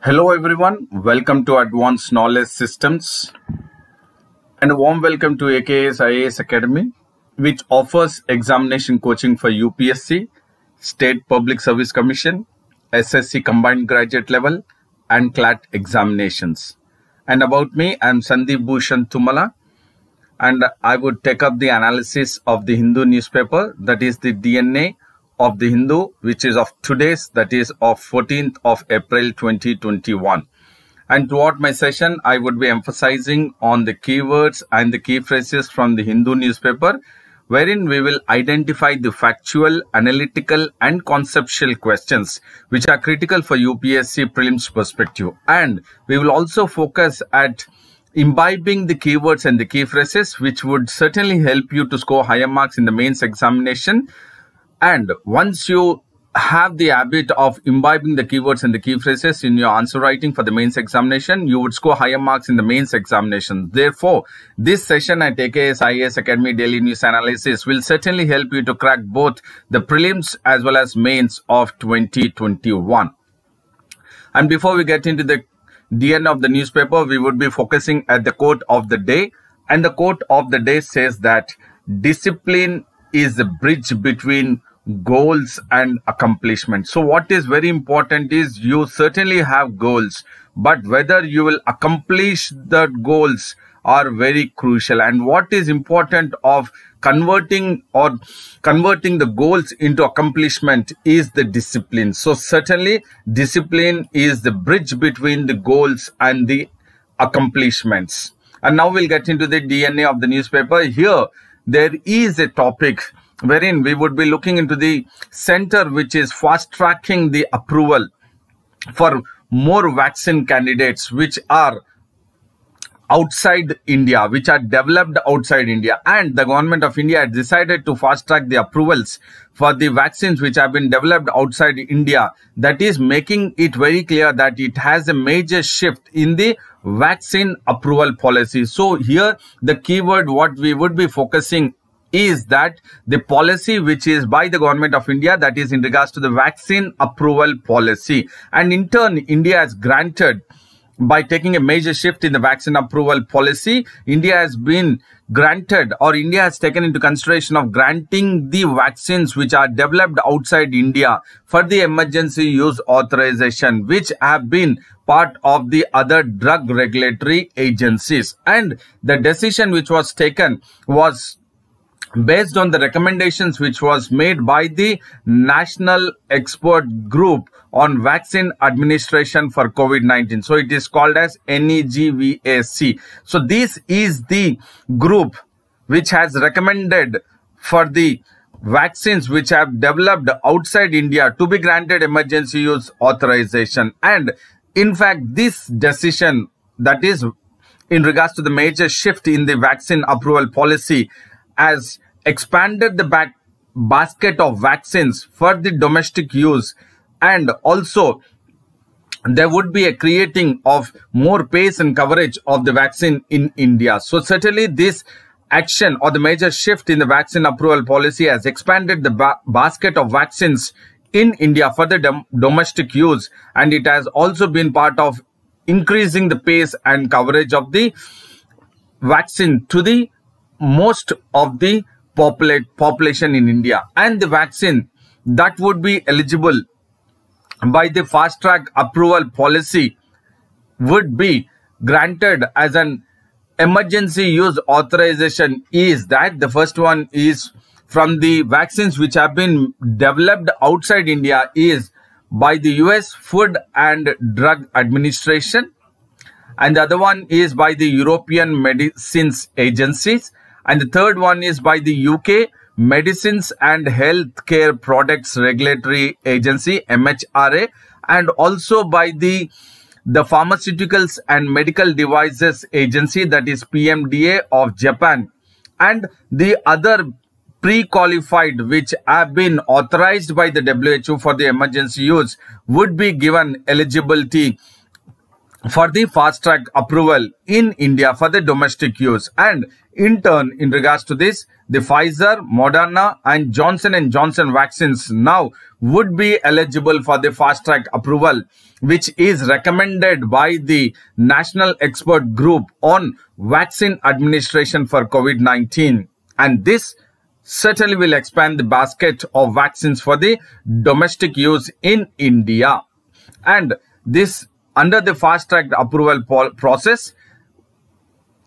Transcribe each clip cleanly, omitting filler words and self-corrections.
Hello everyone, welcome to Advanced Knowledge Systems and a warm welcome to AKS IAS Academy, which offers examination coaching for UPSC, State Public Service Commission, SSC Combined Graduate Level and CLAT examinations. And about me, I am Sandeep Bhushan Tumala, and I would take up the analysis of the Hindu newspaper, that is the DNA of the Hindu, which is of today's, that is of 14th of April 2021. And throughout my session, I would be emphasizing on the keywords and the key phrases from the Hindu newspaper, wherein we will identify the factual, analytical and conceptual questions which are critical for UPSC prelims perspective. And we will also focus at imbibing the keywords and the key phrases, which would certainly help you to score higher marks in the mains examination. And once you have the habit of imbibing the keywords and the key phrases in your answer writing for the mains examination, you would score higher marks in the mains examination. Therefore, this session at AKS IAS Academy Daily News Analysis will certainly help you to crack both the prelims as well as mains of 2021. And before we get into the DNA of the newspaper, we would be focusing at the quote of the day. And the quote of the day says that discipline is the bridge between goals and accomplishment. So what is very important is you certainly have goals, but whether you will accomplish the goals are very crucial. And what is important of converting the goals into accomplishment is the discipline. So certainly discipline is the bridge between the goals and the accomplishments. And now we'll get into the DNA of the newspaper. Here there is a topic wherein we would be looking into the center which is fast tracking the approval for more vaccine candidates which are outside India, which are developed outside India. And the government of India has decided to fast track the approvals for the vaccines which have been developed outside India. That is making it very clear that it has a major shift in the vaccine approval policy. So here the keyword what we would be focusing is that the policy which is by the government of India, that is in regards to the vaccine approval policy. And in turn, India has granted, by taking a major shift in the vaccine approval policy, India has been granted, or India has taken into consideration of granting the vaccines which are developed outside India for the emergency use authorization, which have been part of the other drug regulatory agencies. And the decision which was taken was based on the recommendations which was made by the National Expert Group on Vaccine Administration for COVID-19. So it is called as NEGVAC. So this is the group which has recommended for the vaccines which have developed outside India to be granted emergency use authorization. And in fact, this decision, that is in regards to the major shift in the vaccine approval policy, has expanded the basket of vaccines for the domestic use, and also there would be a creating of more pace and coverage of the vaccine in India. So certainly this action or the major shift in the vaccine approval policy has expanded the basket of vaccines in India for the domestic use, and it has also been part of increasing the pace and coverage of the vaccine to the most of the population in India. And the vaccine that would be eligible by the fast track approval policy would be granted as an emergency use authorization is that the first one is from the vaccines which have been developed outside India is by the US Food and Drug Administration, and the other one is by the European Medicines Agencies, and the third one is by the UK Medicines and Healthcare Products Regulatory Agency, MHRA, and also by the Pharmaceuticals and Medical Devices Agency, that is PMDA of Japan. And the other pre-qualified which have been authorized by the WHO for the emergency use would be given eligibility for the fast track approval in India for the domestic use. And in turn, in regards to this, the Pfizer, Moderna and Johnson & Johnson vaccines now would be eligible for the fast track approval, which is recommended by the National Expert Group on Vaccine Administration for COVID-19. And this certainly will expand the basket of vaccines for the domestic use in India. And this, under the fast track approval process,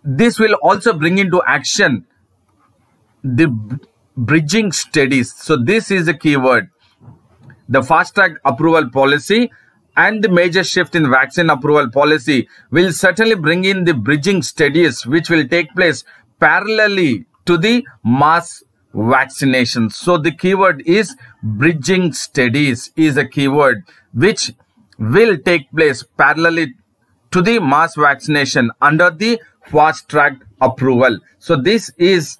this will also bring into action the bridging studies. So this is a keyword. The fast track approval policy and the major shift in vaccine approval policy will certainly bring in the bridging studies, which will take place parallelly to the mass vaccination. So the keyword is bridging studies is a keyword which will take place parallelly to the mass vaccination under the fast track approval. So this is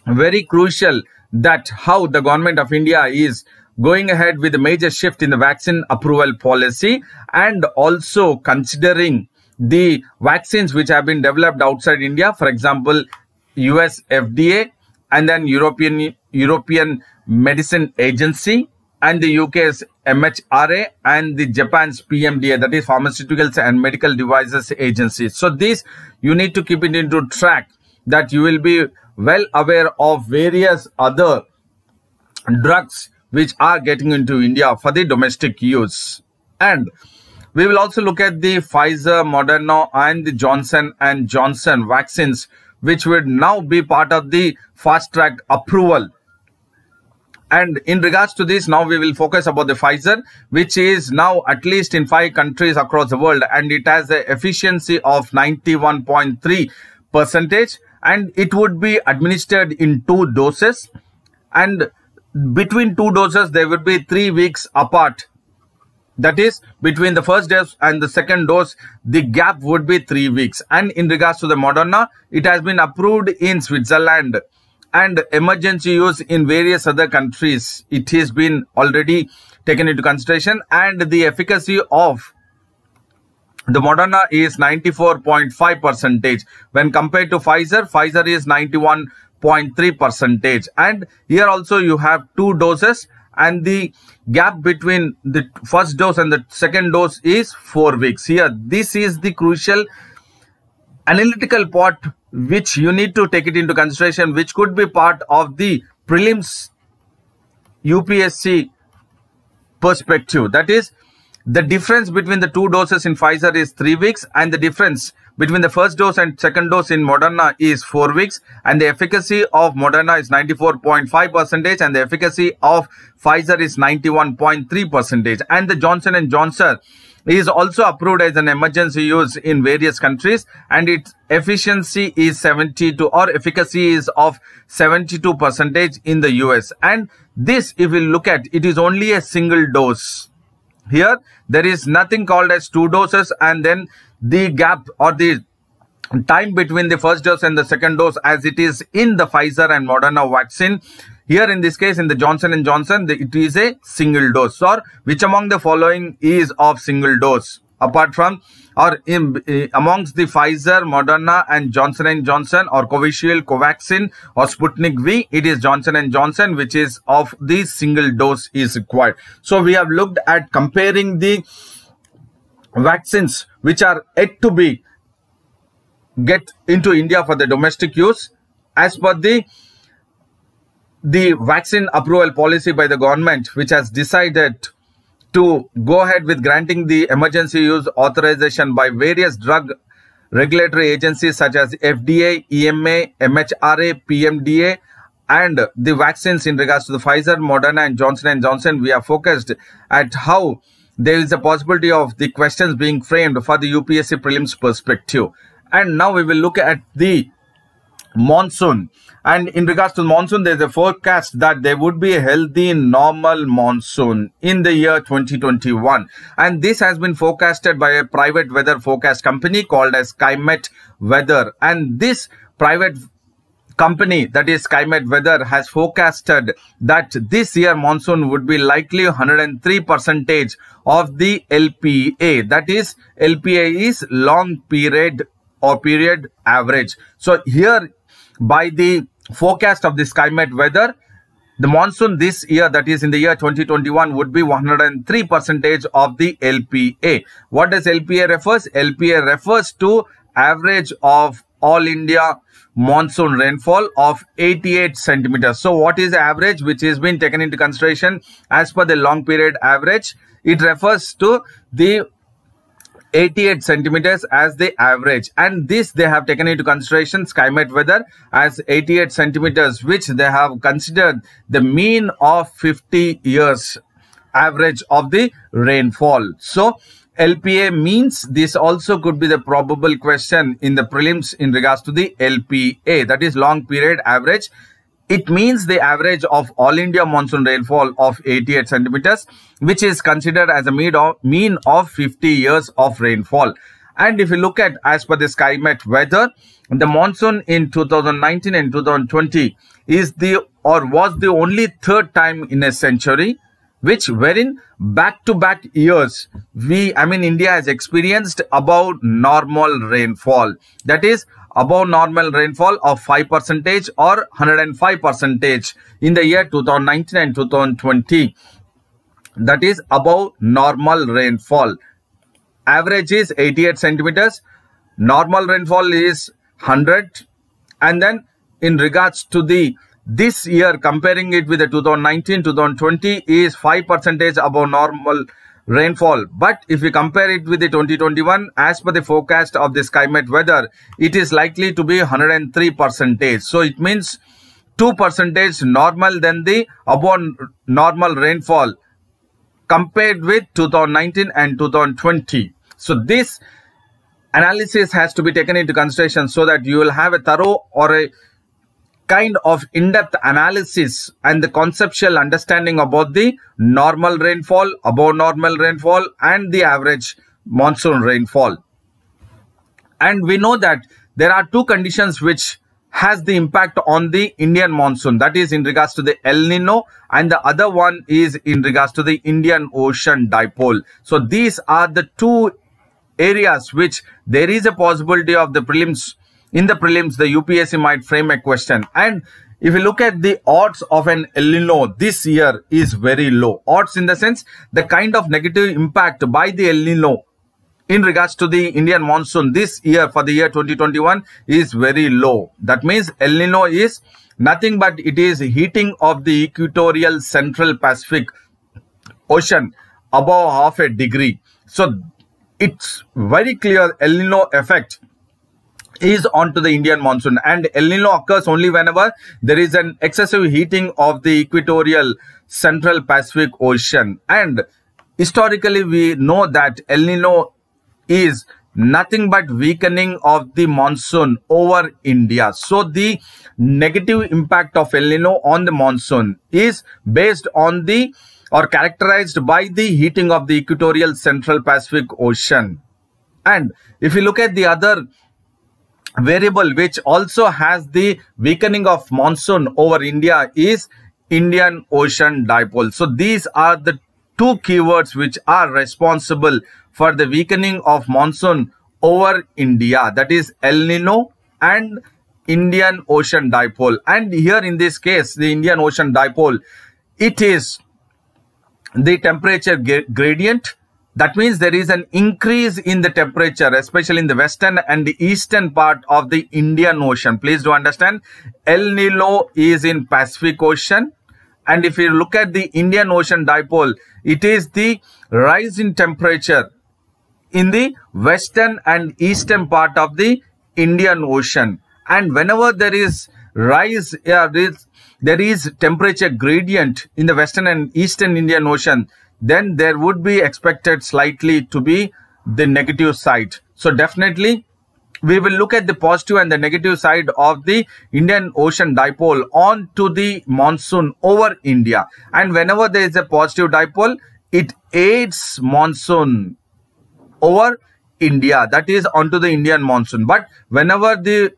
very crucial, that how the government of India is going ahead with a major shift in the vaccine approval policy, and also considering the vaccines which have been developed outside India, for example, US FDA and then European Medicine Agency and the UK's MHRA and the Japan's PMDA, that is Pharmaceuticals and Medical Devices Agency. So this you need to keep it into track, that you will be well aware of various other drugs which are getting into India for the domestic use. And we will also look at the Pfizer, Moderna and the Johnson & Johnson vaccines, which would now be part of the fast track approval. And in regards to this, now we will focus about the Pfizer, which is now at least in 5 countries across the world, and it has an efficiency of 91.3%, and it would be administered in 2 doses, and between 2 doses there would be 3 weeks apart. That is, between the first dose and the second dose, the gap would be 3 weeks. And in regards to the Moderna, it has been approved in Switzerland and emergency use in various other countries. It has been already taken into consideration, and the efficacy of the Moderna is 94.5%. When compared to Pfizer, Pfizer is 91.3%. And here also you have 2 doses, and the gap between the first dose and the second dose is 4 weeks. Here, this is the crucial analytical part which you need to take it into consideration, which could be part of the prelims UPSC perspective. That is, the difference between the 2 doses in Pfizer is 3 weeks, and the difference between the first dose and second dose in Moderna is 4 weeks, and the efficacy of Moderna is 94.5% and the efficacy of Pfizer is 91.3%. And the Johnson & Johnson is also approved as an emergency use in various countries, and its efficiency is 72, or efficacy is of 72% in the US. And this, if we look at, it is only a single dose. Here, there is nothing called as 2 doses, and then the gap or the time between the first dose and the second dose as it is in the Pfizer and Moderna vaccine. Here in this case, in the Johnson & Johnson, it is a single dose. Or which among the following is of single dose? Apart from, or amongst the Pfizer, Moderna and Johnson & Johnson, or Covishield, Covaxin or Sputnik V, it is Johnson & Johnson which is of the single dose is required. So we have looked at comparing the vaccines which are yet to be get into India for the domestic use as per the vaccine approval policy by the government, which has decided to go ahead with granting the emergency use authorization by various drug regulatory agencies such as FDA, EMA, MHRA, PMDA, and the vaccines in regards to the Pfizer, Moderna and Johnson & Johnson. We are focused at how there is a possibility of the questions being framed for the UPSC prelims perspective. And now we will look at the monsoon. And in regards to the monsoon, there is a forecast that there would be a healthy normal monsoon in the year 2021. And this has been forecasted by a private weather forecast company called as Skymet Weather. And this private company, that is Skymet Weather, has forecasted that this year monsoon would be likely 103% of the LPA. That is, LPA is long period or period average. So here, by the forecast of the Skymet Weather, the monsoon this year, that is in the year 2021, would be 103% of the LPA. What does LPA refers? LPA refers to average of all India monsoon rainfall of 88 centimeters. So what is the average which is being taken into consideration as per the long period average? It refers to the 88 centimeters as the average, and this they have taken into consideration, Skymet Weather, as 88 centimeters, which they have considered the mean of 50 years average of the rainfall. So LPA means this also could be the probable question in the prelims in regards to the LPA, that is long period average. It means the average of all India monsoon rainfall of 88 centimeters, which is considered as a mean of 50 years of rainfall. And if you look at, as per the Skymet Weather, the monsoon in 2019 and 2020 is was the only third time in a century which wherein back-to-back years India has experienced above normal rainfall. That is above normal rainfall of 5% or 105% in the year 2019 and 2020. That is above normal rainfall. Average is 88 centimeters. Normal rainfall is 100. And then in regards to this year, comparing it with the 2019-2020 is 5% above normal rainfall. But if we compare it with the 2021, as per the forecast of the Skymet Weather, it is likely to be 103%. So it means 2% normal than the above normal rainfall compared with 2019 and 2020. So this analysis has to be taken into consideration so that you will have a thorough or a kind of in-depth analysis and the conceptual understanding about the normal rainfall, above normal rainfall, and the average monsoon rainfall. And we know that there are two conditions which has the impact on the Indian monsoon, that is in regards to the El Nino, and the other one is in regards to the Indian Ocean Dipole. So these are the two areas which there is a possibility of the prelims. In the prelims, the UPSC might frame a question. And if you look at the odds of an El Nino this year is very low. Odds in the sense, the kind of negative impact by the El Nino in regards to the Indian monsoon this year for the year 2021 is very low. That means El Nino is nothing but it is heating of the equatorial central Pacific Ocean above half a degree. So it's very clear El Nino effect is onto the Indian monsoon, and El Nino occurs only whenever there is an excessive heating of the equatorial central Pacific Ocean. And historically we know that El Nino is nothing but weakening of the monsoon over India. So the negative impact of El Nino on the monsoon is based on the or characterized by the heating of the equatorial central Pacific Ocean. And if you look at the other variable which also has the weakening of monsoon over India is Indian Ocean Dipole. So these are the two keywords which are responsible for the weakening of monsoon over India, that is El Nino and Indian Ocean Dipole. And here in this case, the Indian Ocean Dipole, it is the temperature gradient. That means there is an increase in the temperature, especially in the western and the eastern part of the Indian Ocean. Please do understand, El Nino is in Pacific Ocean. And if you look at the Indian Ocean Dipole, it is the rise in temperature in the western and eastern part of the Indian Ocean. And whenever there is rise, there is temperature gradient in the western and eastern Indian Ocean, then there would be expected slightly to be the negative side. So definitely we will look at the positive and the negative side of the Indian Ocean Dipole on to the monsoon over India. And whenever there is a positive dipole, it aids monsoon over India, that is onto the Indian monsoon. But whenever the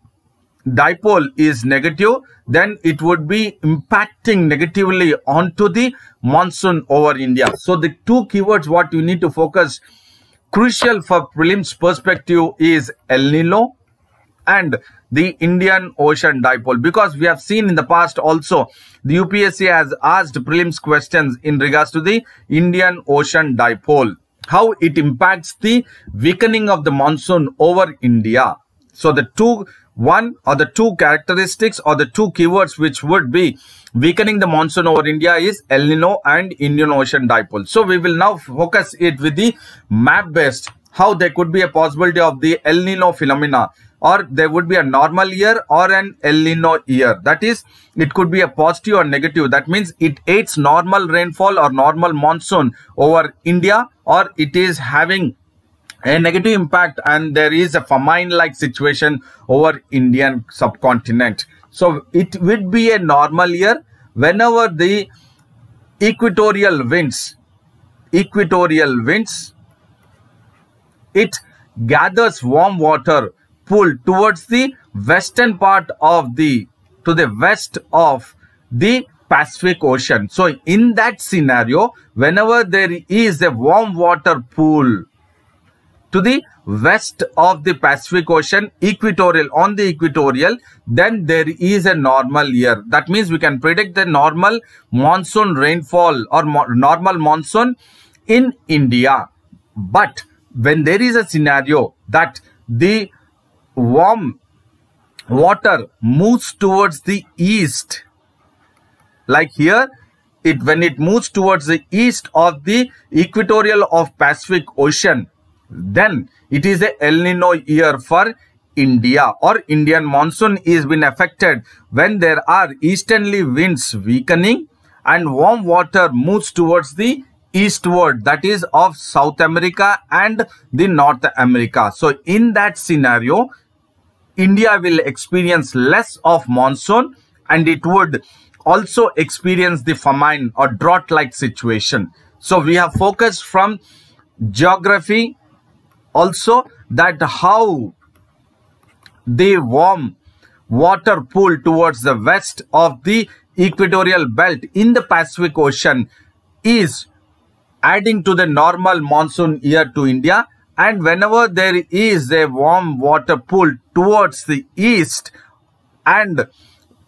dipole is negative, then it would be impacting negatively onto the monsoon over India. So the two keywords what you need to focus crucial for prelims perspective is El Nino and the Indian Ocean Dipole, because we have seen in the past also the UPSC has asked prelims questions in regards to the Indian Ocean Dipole, how it impacts the weakening of the monsoon over India. So the two characteristics or the two keywords which would be weakening the monsoon over India is El Nino and Indian Ocean Dipole. So we will now focus it with the map based, how there could be a possibility of the El Nino phenomena, or there would be a normal year or an El Nino year. That is, it could be a positive or negative. That means it aids normal rainfall or normal monsoon over India, or it is having a negative impact and there is a famine-like situation over Indian subcontinent. So it would be a normal year whenever the equatorial winds, it gathers warm water pull towards the western part of to the west of the Pacific Ocean. So in that scenario, whenever there is a warm water pool to the west of the Pacific Ocean, on the equatorial, then there is a normal year. That means we can predict the normal monsoon rainfall or normal monsoon in India. But when there is a scenario that the warm water moves towards the east, like here, when it moves towards the east of the equatorial of Pacific Ocean, then it is a El Nino year for India, or Indian monsoon is been affected when there are easterly winds weakening and warm water moves towards the eastward, that is of South America and the North America. So in that scenario, India will experience less of monsoon and it would also experience the famine or drought-like situation. So we have focused from geography also that how the warm water pool towards the west of the equatorial belt in the Pacific Ocean is adding to the normal monsoon year to India, and whenever there is a warm water pool towards the east and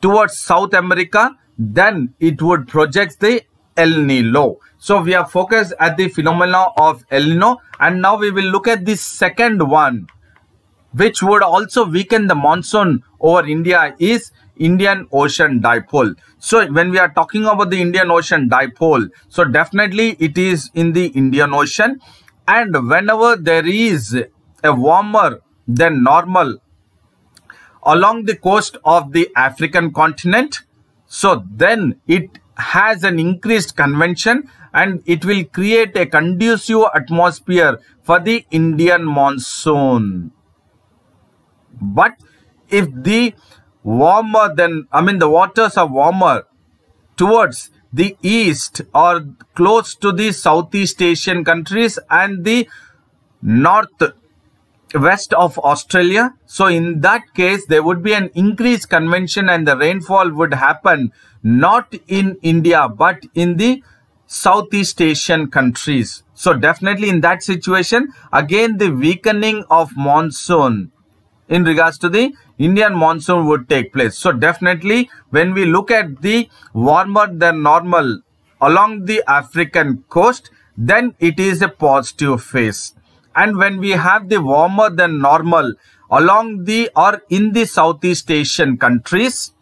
towards South America, then it would project the El Nino. So we are focused at the phenomena of El Nino, and now we will look at the second one which would also weaken the monsoon over India is Indian Ocean Dipole. So when we are talking about the Indian Ocean Dipole, so definitely it is in the Indian Ocean, and whenever there is a warmer than normal along the coast of the African continent, so then it has an increased convection and it will create a conducive atmosphere for the Indian monsoon. But if the the waters are warmer towards the east or close to the Southeast Asian countries and the northwest of Australia, so in that case there would be an increased convection and the rainfall would happen not in India but in the Southeast Asian countries. So definitely in that situation, again the weakening of monsoon in regards to the Indian monsoon would take place. So definitely when we look at the warmer than normal along the African coast, then it is a positive phase. And when we have the warmer than normal along the or in the Southeast Asian countries,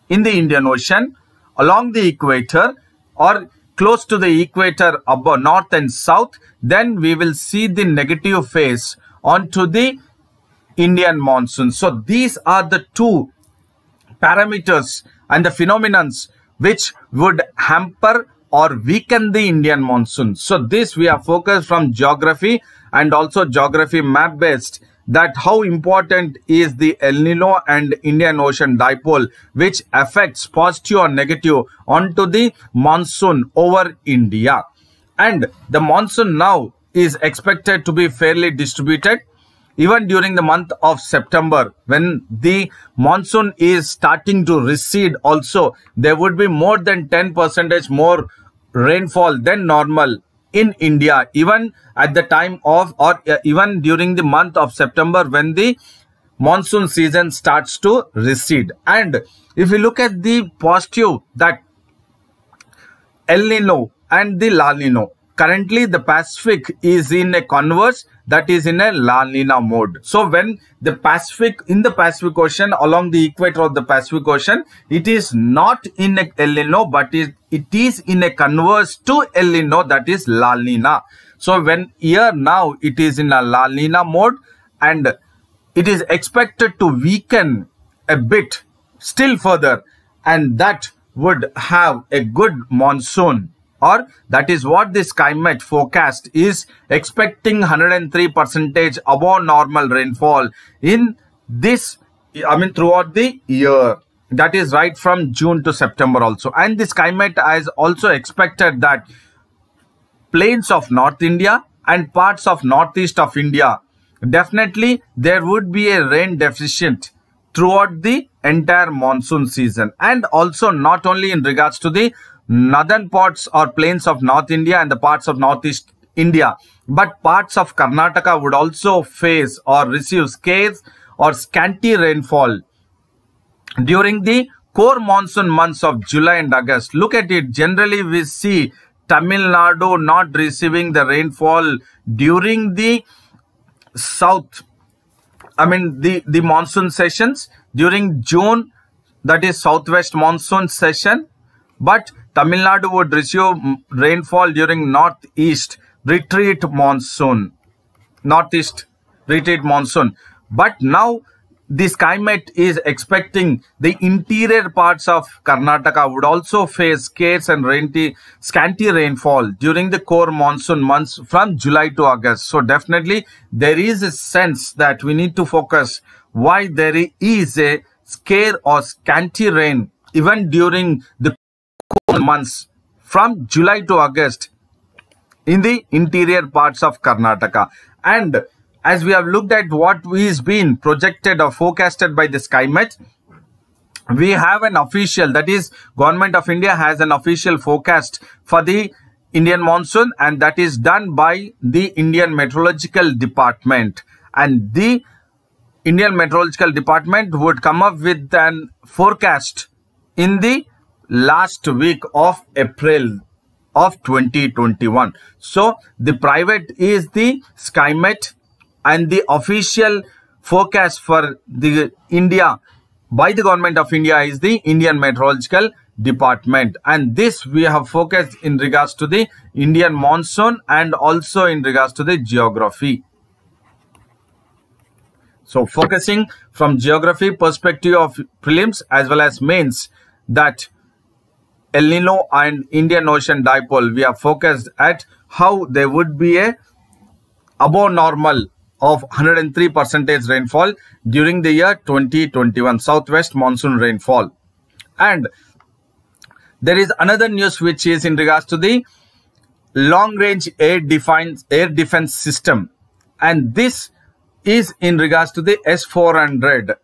in the Indian Ocean, along the equator or close to the equator above north and south, then we will see the negative phase onto the Indian monsoon. So these are the two parameters and the phenomena which would hamper or weaken the Indian monsoon. So this we are focused from geography and also geography map based, that how important is the El Nino and Indian Ocean Dipole which affects positive or negative onto the monsoon over India. And the monsoon now is expected to be fairly distributed even during the month of September, when the monsoon is starting to recede also, there would be more than 10% more rainfall than normal in India, even at the time of, or even during the month of September, when the monsoon season starts to recede. And if you look at the positive, that El Nino and the La Nino, currently the Pacific is in a converse, that is in a La Nina mode. So when the Pacific, in the Pacific Ocean, along the equator of the Pacific Ocean, it is not in a El Nino, but it is in a converse to El Nino, that is La Nina. So when here now it is in a La Nina mode, and it is expected to weaken a bit still further, and that would have a good monsoon, or that is what the SkyMet forecast is expecting, 103% above normal rainfall in this, throughout the year. That is right from June to September also. And the SkyMet has also expected that plains of North India and parts of Northeast of India, definitely there would be a rain deficit throughout the entire monsoon season. And also not only in regards to the northern parts or plains of North India and the parts of Northeast India, but parts of Karnataka would also face or receive scarce or scanty rainfall during the core monsoon months of July and August. Look at it. Generally, we see Tamil Nadu not receiving the rainfall during the the monsoon sessions during June, that is southwest monsoon session, but Tamil Nadu would receive rainfall during northeast retreat monsoon. But now the SkyMet is expecting the interior parts of Karnataka would also face scarce and scanty rainfall during the core monsoon months from July to August. So definitely there is a sense that we need to focus why there is a scarce or scanty rain even during the core months from July to August in the interior parts of Karnataka. And as we have looked at what is being projected or forecasted by the SkyMet, we have an official, that is Government of India has an official forecast for the Indian monsoon, and that is done by the Indian Meteorological Department. And the Indian Meteorological Department would come up with an forecast in the last week of April of 2021. So the private is the SkyMet, and the official forecast for the India by the Government of India is the Indian Meteorological Department. And this we have focused in regards to the Indian monsoon and also in regards to the geography. So focusing from geography perspective of prelims as well as mains, that El Nino and Indian Ocean dipole, we have focused at how there would be a above normal of 103% rainfall during the year 2021, southwest monsoon rainfall. And there is another news which is in regards to the long range air defense system, and this is in regards to the S-400.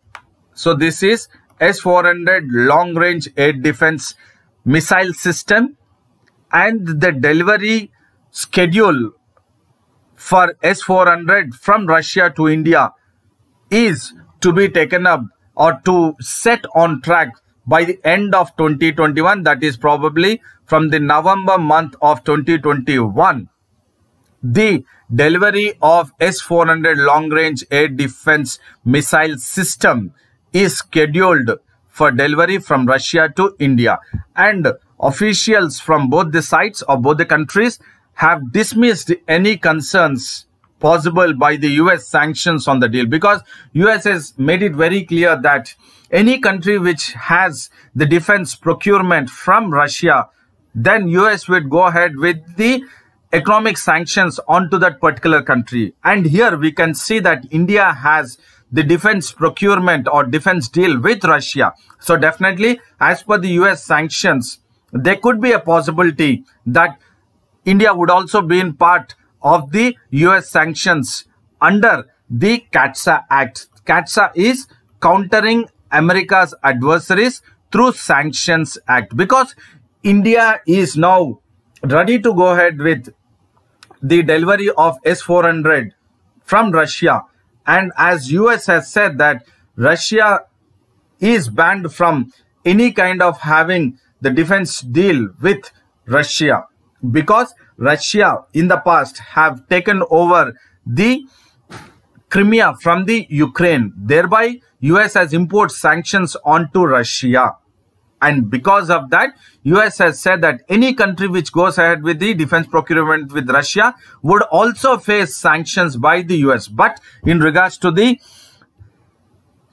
So this is S-400 long range air defense missile system, and the delivery schedule for S-400 from Russia to India is to be taken up or to set on track by the end of 2021, that is probably from the November month of 2021. The delivery of S-400 long-range air defense missile system is scheduled for delivery from Russia to India, and officials from both the sides or both the countries have dismissed any concerns possible by the US sanctions on the deal, because US has made it very clear that any country which has the defense procurement from Russia, then US would go ahead with the economic sanctions onto that particular country. And here we can see that India has the defense procurement or defense deal with Russia. So definitely, as per the US sanctions, there could be a possibility that India would also be in part of the US sanctions under the CATSA Act. CATSA is Countering America's Adversaries Through Sanctions Act, because India is now ready to go ahead with the delivery of S-400 from Russia. And as US has said that Russia is banned from any kind of having the defense deal with Russia, because Russia in the past have taken over the Crimea from the Ukraine. Thereby, US has imposed sanctions onto Russia. And because of that, US has said that any country which goes ahead with the defense procurement with Russia would also face sanctions by the US. But in regards to the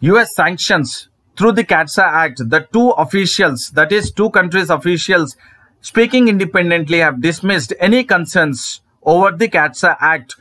US sanctions through the CATSA Act, the two officials, that is two countries officials speaking independently, have dismissed any concerns over the CATSA Act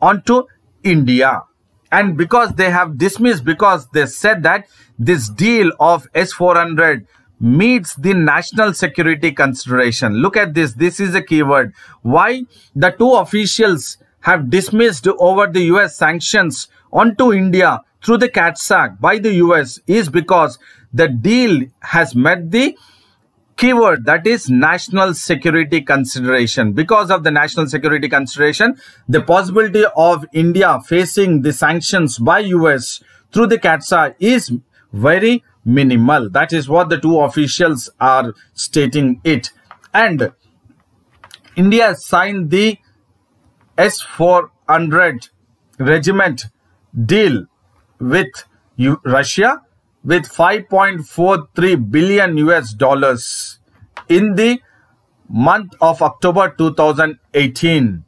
onto India. And because they have dismissed, because they said that this deal of S-400 meets the national security consideration. Look at this. This is a keyword. Why the two officials have dismissed over the US sanctions onto India through the CATSA Act by the US is because the deal has met the keyword, that is national security consideration. Because of the national security consideration, the possibility of India facing the sanctions by US through the CATSA is very minimal. That is what the two officials are stating it. And India signed the S-400 regiment deal with Russia with 5.43 billion US dollars in the month of October 2018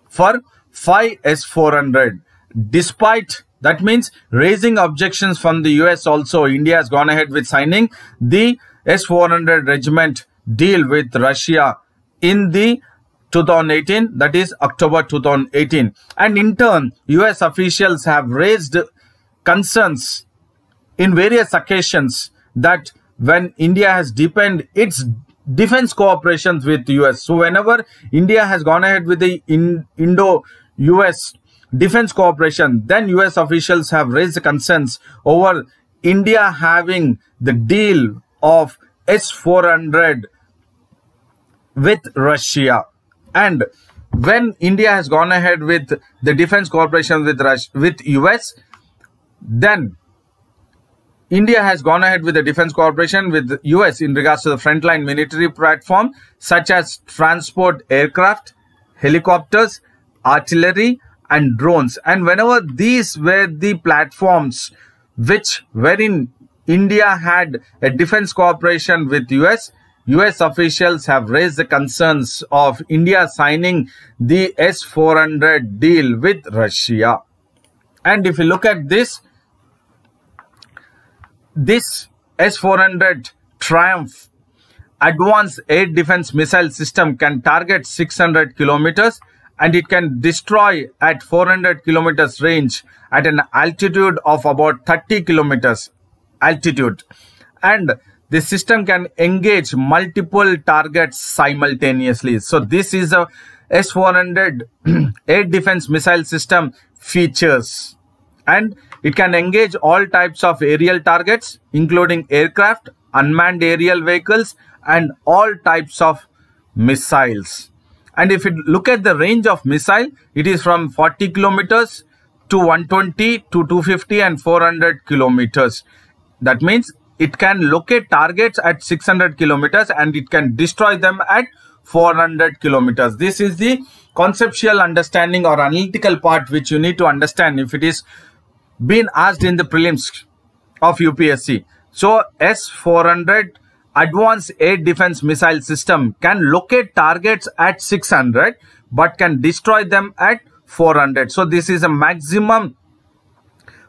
for 5 S-400. Despite that means raising objections from the US also, India has gone ahead with signing the S-400 regiment deal with Russia in the 2018, that is October 2018. And in turn, US officials have raised concerns in various occasions that when India has deepened its defense cooperations with the US. So whenever India has gone ahead with the Indo-US defense cooperation, then US officials have raised concerns over India having the deal of S-400 with Russia. And when India has gone ahead with the defense cooperation with US, then India has gone ahead with the defense cooperation with US in regards to the frontline military platform such as transport aircraft, helicopters, artillery and drones. And whenever these were the platforms which wherein India had a defense cooperation with US officials have raised the concerns of India signing the S-400 deal with Russia. And if you look at this S-400 Triumph advanced air defense missile system can target 600 kilometers and it can destroy at 400 kilometers range at an altitude of about 30 kilometers altitude. And the system can engage multiple targets simultaneously. So this is a S-400 air defense missile system features. And it can engage all types of aerial targets, including aircraft, unmanned aerial vehicles, and all types of missiles. And if you look at the range of missile, it is from 40 kilometers to 120 to 250 and 400 kilometers. That means it can locate targets at 600 kilometers and it can destroy them at 400 kilometers. This is the conceptual understanding or analytical part which you need to understand if it is been asked in the prelims of UPSC. So S-400 advanced air defense missile system can locate targets at 600 but can destroy them at 400. So this is a maximum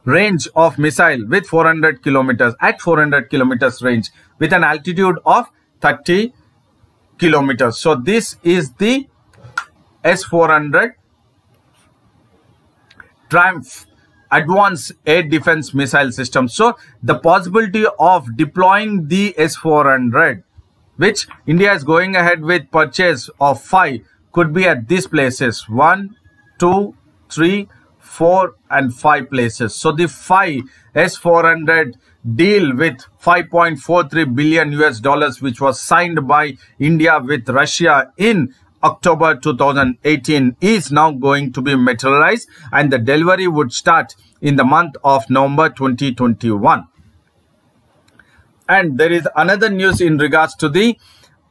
range of missile with 400 kilometers at 400 kilometers range with an altitude of 30 kilometers. So this is the S-400 Triumph advanced air defense missile system. So the possibility of deploying the S-400, which India is going ahead with purchase of 5, could be at these places: 1, 2, 3, 4 and 5 places. So the 5 S-400 deal with 5.43 billion US dollars, which was signed by India with Russia in October 2018, is now going to be materialized, and the delivery would start in the month of November 2021. And there is another news in regards to the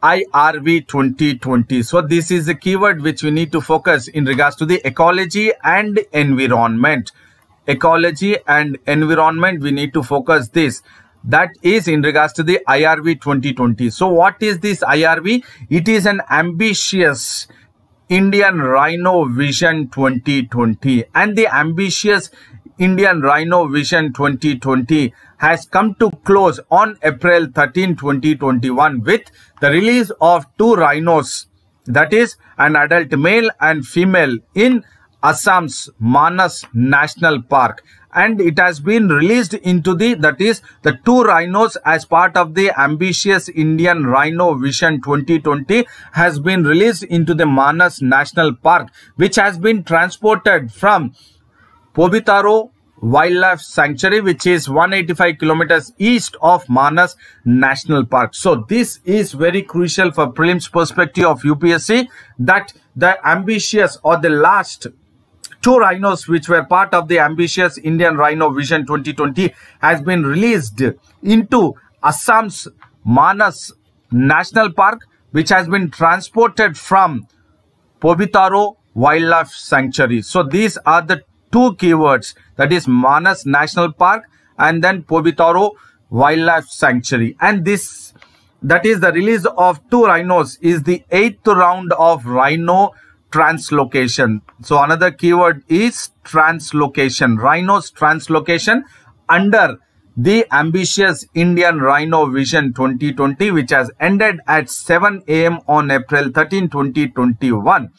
IRV 2020. So this is the keyword which we need to focus in regards to the ecology and environment. Ecology and environment, we need to focus this. That is in regards to the IRV 2020. So what is this IRV? It is an ambitious Indian Rhino Vision 2020, and the ambitious Indian Rhino Vision 2020 has come to close on April 13, 2021 with the release of 2 rhinos, that is an adult male and female, in Assam's Manas National Park. And it has been released into the 2 rhinos as part of the ambitious Indian Rhino Vision 2020 has been released into the Manas National Park, which has been transported from Pobitaro Wildlife Sanctuary, which is 185 kilometers east of Manas National Park. So this is very crucial for prelims perspective of UPSC, that the ambitious or the last 2 rhinos which were part of the ambitious Indian Rhino Vision 2020 has been released into Assam's Manas National Park, which has been transported from Pobitaro Wildlife Sanctuary. So these are the 2 keywords, that is Manas National Park and then Pobitaro Wildlife Sanctuary. And this, that is the release of 2 rhinos, is the 8th round of rhino translocation. So another keyword is translocation, rhinos translocation under the ambitious Indian Rhino Vision 2020, which has ended at 7 AM on April 13, 2021.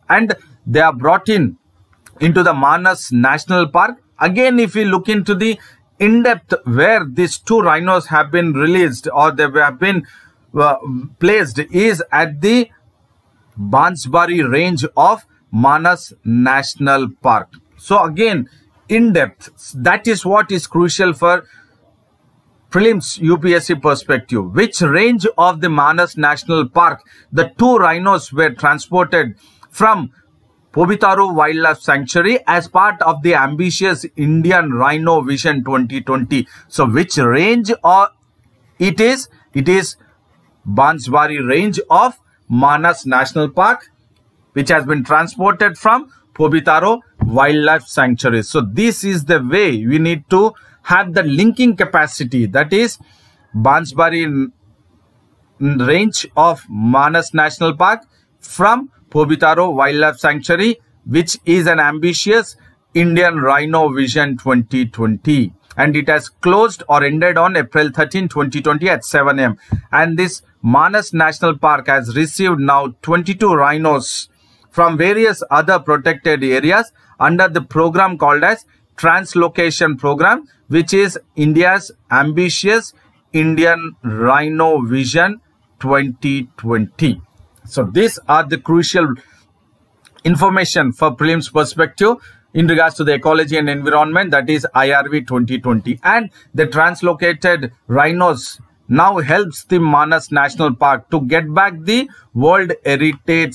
And they are brought into the Manas National Park. Again, if we look into the in-depth where these 2 rhinos have been released or they have been placed, is at the Banswari range of Manas National Park. So again, in depth, that is what is crucial for prelims UPSC perspective. Which range of the Manas National Park the 2 rhinos were transported from Pobitaro Wildlife Sanctuary as part of the ambitious Indian Rhino Vision 2020. So which range it is? It is Banswari range of Manas National Park, which has been transported from Pobitaro Wildlife Sanctuary. So this is the way we need to have the linking capacity, that is Banswari range of Manas National Park from Pobitaro Wildlife Sanctuary, which is an ambitious Indian Rhino Vision 2020. And it has closed or ended on April 13, 2020 at 7 AM. And this Manas National Park has received now 22 rhinos from various other protected areas under the program called as Translocation Program, which is India's ambitious Indian Rhino Vision 2020. So these are the crucial information for prelims perspective in regards to the ecology and environment, that is IRV 2020. And the translocated rhinos now helps the Manas National Park to get back the World Heritage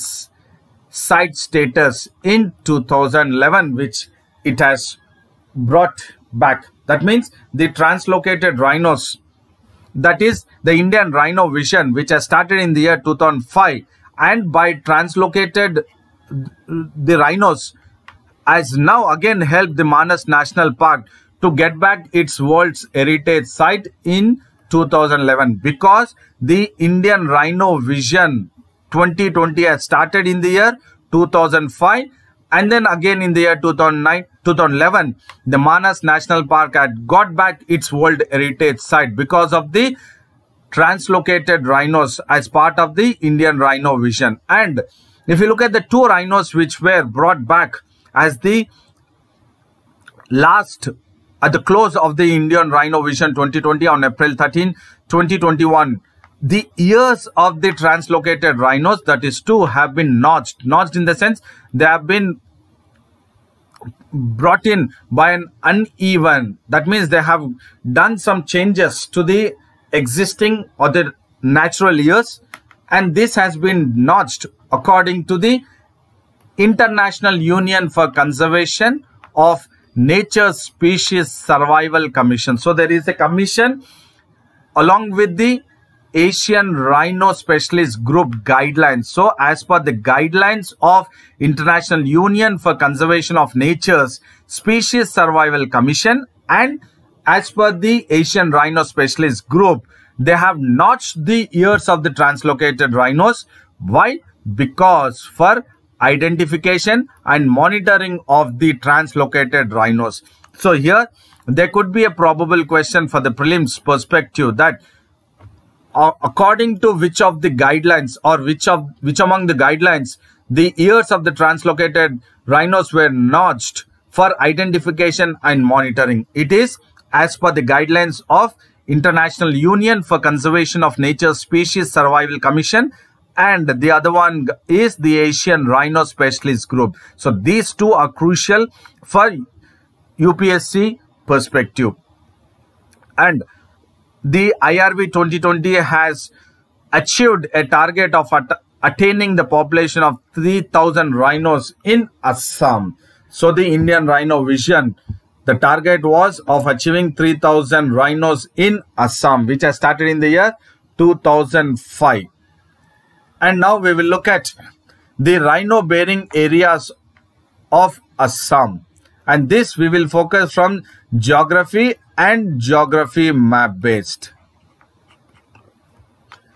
Site status in 2011, which it has brought back. That means the translocated rhinos, that is the Indian Rhino Vision, which has started in the year 2005, and by translocated the rhinos has now again helped the Manas National Park to get back its World Heritage Site in 2011, because the Indian Rhino Vision 2020 has started in the year 2005, and then again in the year 2011 the Manas National Park had got back its World Heritage Site because of the translocated rhinos as part of the Indian Rhino Vision. And if you look at the 2 rhinos which were brought back as the last at the close of the Indian Rhino Vision 2020 on April 13, 2021, the ears of the translocated rhinos, that is 2, have been notched. Notched in the sense they have been brought in by an uneven, that means they have done some changes to the existing or the natural years, and this has been notched according to the International Union for Conservation of Nature Species Survival Commission. So there is a commission along with the Asian Rhino Specialist Group guidelines. So as per the guidelines of International Union for Conservation of Nature's Species Survival Commission and as per the Asian Rhino Specialist Group, they have notched the ears of the translocated rhinos. Why? Because for identification and monitoring of the translocated rhinos. So here there could be a probable question for the prelims perspective that according to which of the guidelines or which among the guidelines the ears of the translocated rhinos were notched for identification and monitoring. It is as per the guidelines of International Union for Conservation of Nature Species Survival Commission, and the other one is the Asian Rhino Specialist Group. So these two are crucial for UPSC perspective. And the IRB 2020 has achieved a target of attaining the population of 3,000 rhinos in Assam. So the Indian Rhino Vision, the target was of achieving 3,000 rhinos in Assam, which has started in the year 2005. And now we will look at the rhino bearing areas of Assam. And this we will focus from geography and geography map based.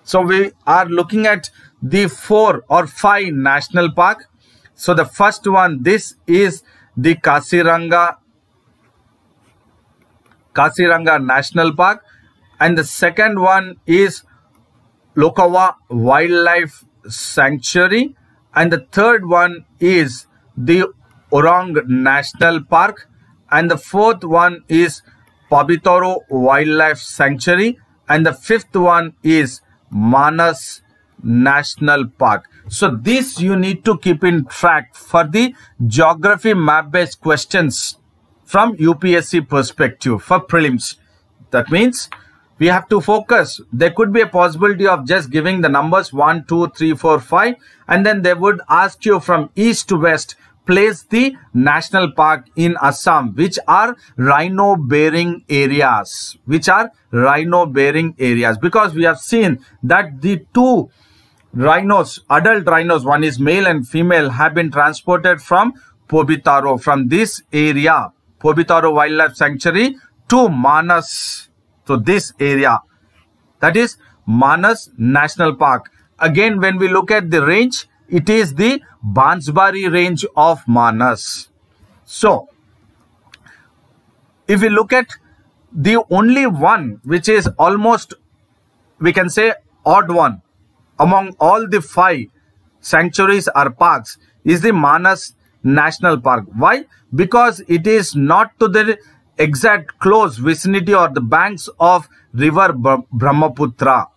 So we are looking at the 4 or 5 national park. So the first one, this is the Kaziranga National Park, and the second one is Lokawa Wildlife Sanctuary, and the third one is the Orang National Park, and the fourth one is Pabitoro Wildlife Sanctuary, and the fifth one is Manas National Park. So this you need to keep in track for the geography map based questions from UPSC perspective for prelims. That means we have to focus. There could be a possibility of just giving the numbers 1, 2, 3, 4, 5, and then they would ask you from east to west, place the national park in Assam, which are rhino bearing areas, because we have seen that the two rhinos, adult rhinos, one is male and female, have been transported from Pobitaro, from this area, Pobitaro Wildlife Sanctuary, to Manas. So this area, that is Manas National Park. Again, when we look at the range, it is the Bansbari range of Manas. So if we look at the only one which is almost, we can say, odd one among all the 5 sanctuaries or parks is the Manas National Park. Why? Because it is not to the exact close vicinity or the banks of river Brahmaputra.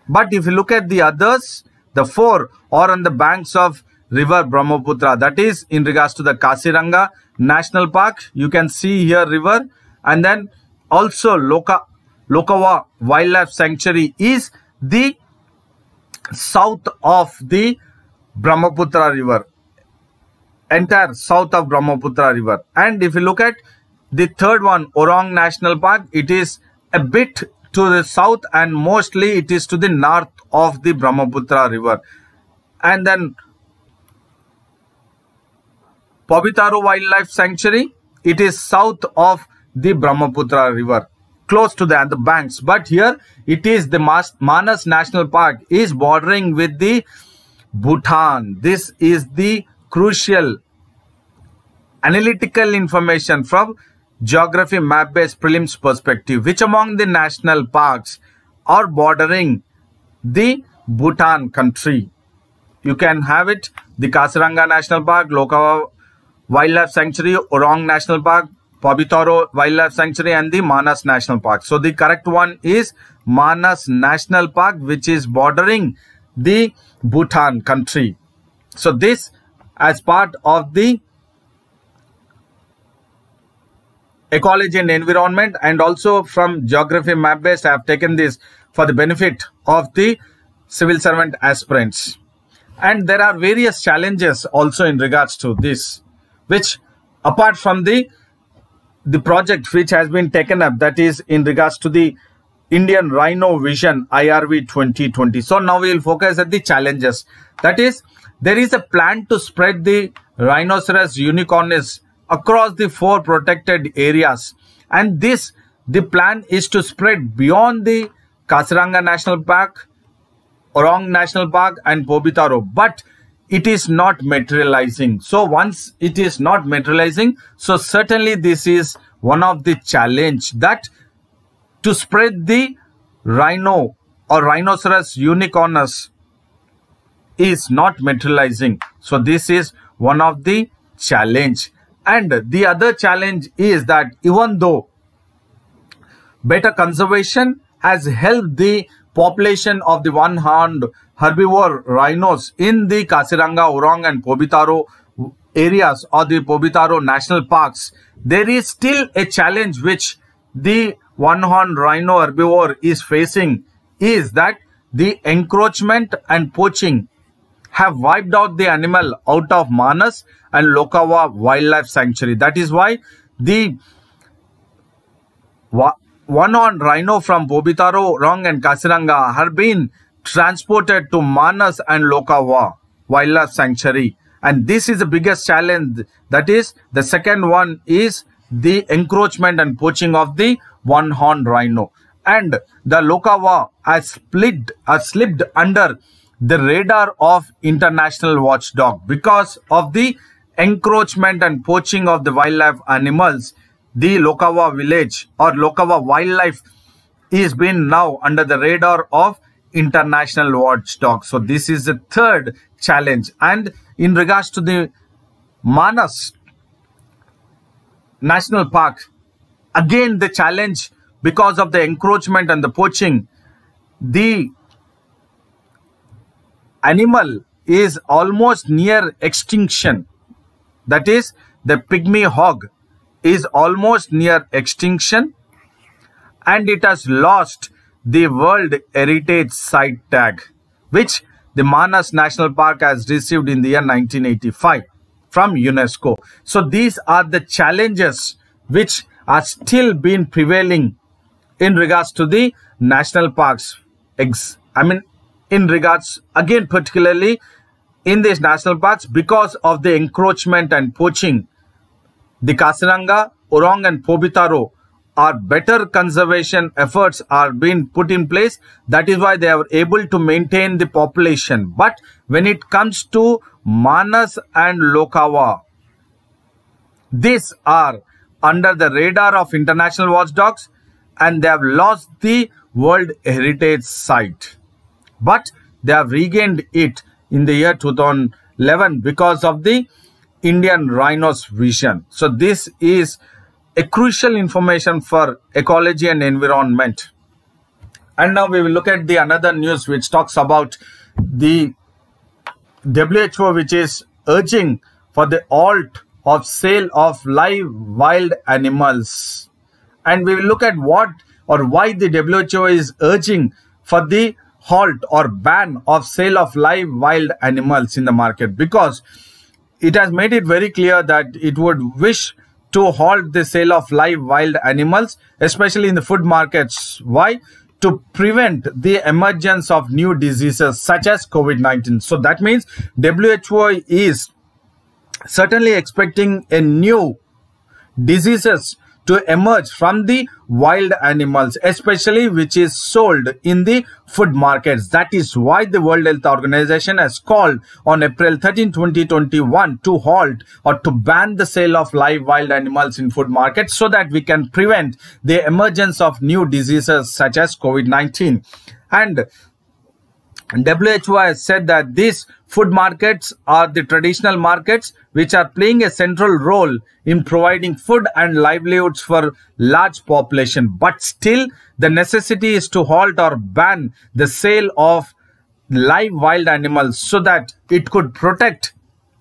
But if you look at the others, the 4 are on the banks of river Brahmaputra. That is in regards to the Kaziranga National Park. You can see here river, and then also Lokawa Wildlife Sanctuary is the south of the Brahmaputra river, entire south of Brahmaputra river. And if you look at the third one, Orang National Park, it is a bit to the south and mostly it is to the north of the Brahmaputra river. And then Pabitaro Wildlife Sanctuary, it is south of the Brahmaputra river, close to the banks. But here it is the Manas National Park is bordering with the Bhutan. This is the crucial analytical information from geography map based prelims perspective. Which among the national parks are bordering the Bhutan country? You can have it: the Kaziranga National Park, Lokawa Wildlife Sanctuary, Orang National Park, Pabitaro Wildlife Sanctuary, and the Manas National Park. So the correct one is Manas National Park, which is bordering the Bhutan country. So this as part of the ecology and environment, and also from geography map based. I have taken this for the benefit of the civil servant aspirants. And there are various challenges also in regards to this, which apart from the project which has been taken up, that is in regards to the Indian Rhino Vision IRV 2020. So now we will focus at the challenges. That is, there is a plan to spread the Rhinoceros unicornis across the 4 protected areas, and the plan is to spread beyond the Kaziranga National Park, Orong National Park and Pobitaro, but it is not materializing. So once it is not materializing, so certainly this is one of the challenge, that to spread the rhino or Rhinoceros unicornis is not materializing. So this is one of the challenge. And the other challenge is that even though better conservation has helped the population of the one-horned herbivore rhinos in the Kaziranga, Orong and Pobitaro areas or the Pobitaro national parks, there is still a challenge which the one-horned rhino herbivore is facing, is that the encroachment and poaching have wiped out the animal out of Manas and Lokava Wildlife Sanctuary. That is why the one-horned rhino from Pobitaro, Orong and Kaziranga have been transported to Manas and Lokava Wildlife Sanctuary. And this is the biggest challenge. That is, the second one is the encroachment and poaching of the one-horned rhino. And the Lokava has slipped under the radar of international watchdog because of the encroachment and poaching of the wildlife animals. The Lokava village or Lokava wildlife is been now under the radar of international watchdog. So this is the third challenge. And in regards to the Manas National Park, again the challenge because of the encroachment and the poaching, the animal is almost near extinction. That is, the pygmy hog is almost near extinction, and it has lost the World Heritage Site tag, which the Manas National Park has received in the year 1985 from UNESCO. So these are the challenges which are still been prevailing in regards to the national parks. In regards, again, particularly in these national parks, because of the encroachment and poaching, the Kaziranga, Orong and Pobitaro are better conservation efforts are being put in place. That is why they are able to maintain the population. But when it comes to Manas and Lokava, these are under the radar of international watchdogs and they have lost the World Heritage Site. But they have regained it in the year 2011 because of the Indian Rhinos Vision. So this is a crucial information for ecology and environment. And now we will look at the another news which talks about the WHO, which is urging for the halt of sale of live wild animals. And we will look at what or why the WHO is urging for the halt or ban of sale of live wild animals in the market, because it has made it very clear that it would wish to halt the sale of live wild animals, especially in the food markets. Why? To prevent the emergence of new diseases such as COVID-19. So that means WHO is certainly expecting a new diseases to emerge from the wild animals, especially which is sold in the food markets. That is why the World Health Organization has called on April 13, 2021 to halt or to ban the sale of live wild animals in food markets so that we can prevent the emergence of new diseases such as COVID-19. And WHO has said that these food markets are the traditional markets which are playing a central role in providing food and livelihoods for large population. But still, the necessity is to halt or ban the sale of live wild animals so that it could protect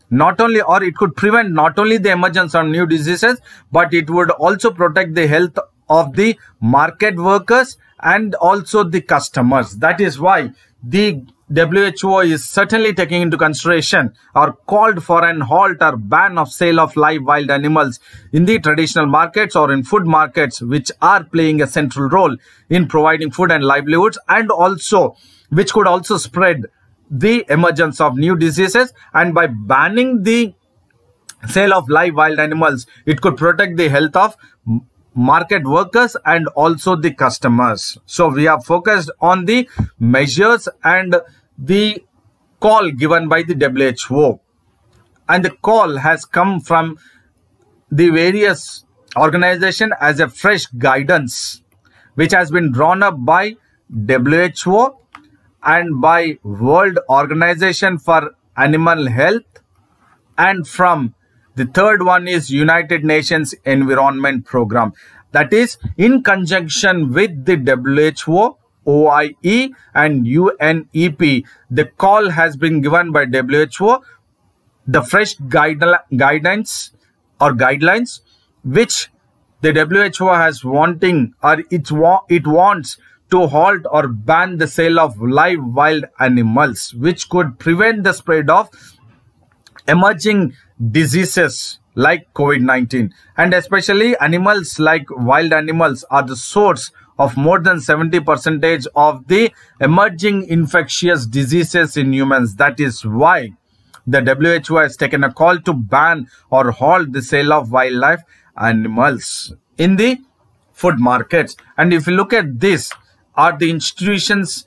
not only, or it could prevent not only the emergence of new diseases, but it would also protect the health of the market workers and also the customers. That is why the WHO is certainly taking into consideration or called for an halt or ban of sale of live wild animals in the traditional markets or in food markets, which are playing a central role in providing food and livelihoods, and also which could also spread the emergence of new diseases. And by banning the sale of live wild animals, it could protect the health of market workers and also the customers. So we are focused on the measures and the call given by the WHO, and the call has come from the various organizations as a fresh guidance which has been drawn up by WHO and by World Organization for Animal Health, and from the third one is United Nations Environment Program. That is in conjunction with the WHO, OIE and UNEP. The call has been given by WHO, the fresh guidance or guidelines which the WHO has wanting, or it wants to halt or ban the sale of live wild animals, which could prevent the spread of emerging diseases like COVID-19. And especially animals like wild animals are the source of more than 70% of the emerging infectious diseases in humans. That is why the WHO has taken a call to ban or halt the sale of wildlife animals in the food markets. And if you look at this, are the institutions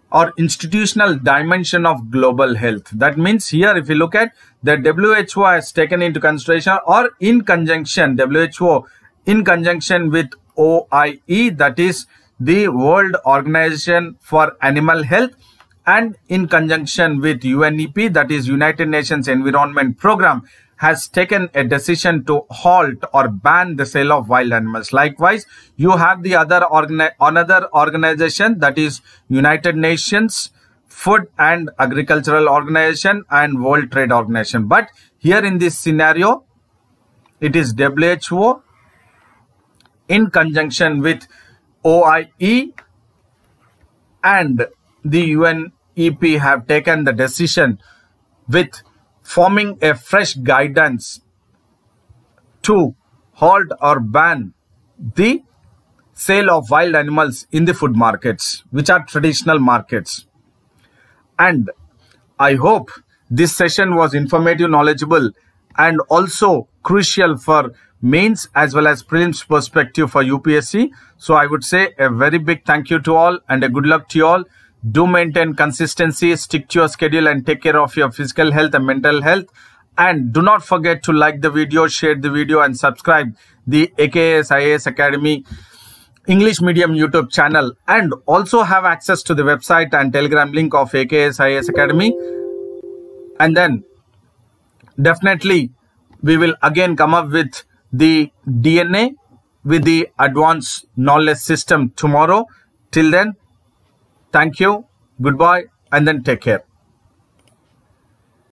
or institutional dimension of global health. That means here, if you look at the WHO has taken into consideration, or in conjunction, WHO in conjunction with OIE, that is the World Organization for Animal Health, and in conjunction with UNEP, that is United Nations Environment Program, has taken a decision to halt or ban the sale of wild animals. Likewise, you have the another organization, that is United Nations Food and Agricultural Organization and World Trade Organization. But here in this scenario, it is WHO in conjunction with OIE and the UNEP have taken the decision with forming a fresh guidance to halt or ban the sale of wild animals in the food markets, which are traditional markets. And I hope this session was informative, knowledgeable, and also crucial for mains as well as prelims perspective for UPSC. So I would say a very big thank you to all and a good luck to you all. Do maintain consistency, stick to your schedule, and take care of your physical health and mental health. And do not forget to like the video, share the video, and subscribe the AKS IAS Academy English Medium YouTube channel, and also have access to the website and Telegram link of AKS IAS Academy. And then definitely we will again come up with the DNA with the advanced knowledge system tomorrow. Till then, thank you, goodbye, and then take care.